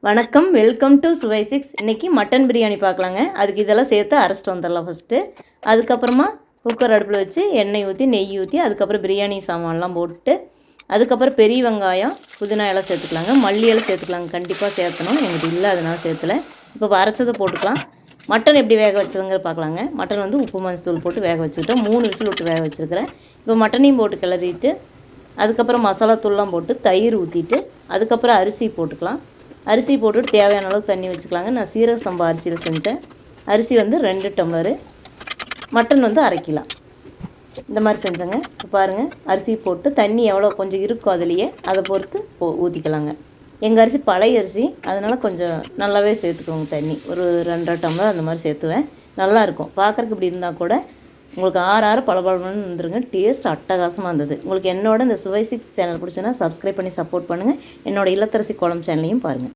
வணக்கம், welcome to சுவை 6. இன்றைக்கி மட்டன் பிரியாணி பார்க்கலாங்க. அதுக்கு இதெல்லாம் சேர்த்து அரைச்சிட்டு வந்துடலாம் ஃபஸ்ட்டு. அதுக்கப்புறமா குக்கர் அடுப்பில் வச்சு எண்ணெய் ஊற்றி நெய் ஊற்றி அதுக்கப்புறம் பிரியாணி சாமான்லாம் போட்டு அதுக்கப்புறம் பெரிய வெங்காயம் புதினா எல்லாம் சேர்த்துக்கலாங்க. மல்லி எல்லாம் சேர்த்துக்கலாங்க, கண்டிப்பாக சேர்த்தணும். எங்கிட்ட இல்லை, அதனால் சேர்த்துல. இப்போ அரைச்சதை போட்டுக்கலாம். மட்டன் எப்படி வேக வச்சதுங்கிற பார்க்கலாங்க. மட்டன் வந்து உப்பு மஞ்சள் போட்டு வேக வச்சுக்கிட்டோம். 3 விசில் விட்டு வேக வச்சுருக்கிறேன். இப்போ மட்டனையும் போட்டு கிளறிட்டு அதுக்கப்புறம் மசாலா தூள்லாம் போட்டு தயிர் ஊற்றிட்டு அதுக்கப்புறம் அரிசி போட்டுக்கலாம். அரிசி போட்டுட்டு தேவையான அளவுக்கு தண்ணி வச்சுக்கலாங்க. நான் சீரக சம்பா அரிசியில் செஞ்சேன். அரிசி வந்து 2 டம்ளரு, மட்டன் வந்து 1/2 கிலோ இந்த மாதிரி செஞ்சேங்க. இப்போ பாருங்கள், அரிசி போட்டு தண்ணி எவ்வளோ கொஞ்சம் இருக்கும் அதுலேயே அதை பொறுத்து ஊற்றிக்கலாங்க. எங்கள் அரிசி பழைய அரிசி, அதனால் கொஞ்சம் நல்லாவே சேர்த்துக்கோங்க. தண்ணி ஒரு 2.5 டம்ளர் அந்த மாதிரி சேர்த்துவேன். நல்லாயிருக்கும் பார்க்குறக்கு. இப்படி இருந்தால் கூட உங்களுக்கு ஆற பளபளன்னு வந்துருங்க. டேஸ்ட் அட்டகாசமாக இருந்தது. உங்களுக்கு என்னோட இந்த சுவை 6 சேனல் பிடிச்சுன்னா சப்ஸ்கிரைப் பண்ணி சப்போர்ட் பண்ணுங்கள். என்னோடய இல்லத்தரசி கோலம் சேனலையும் பாருங்கள்.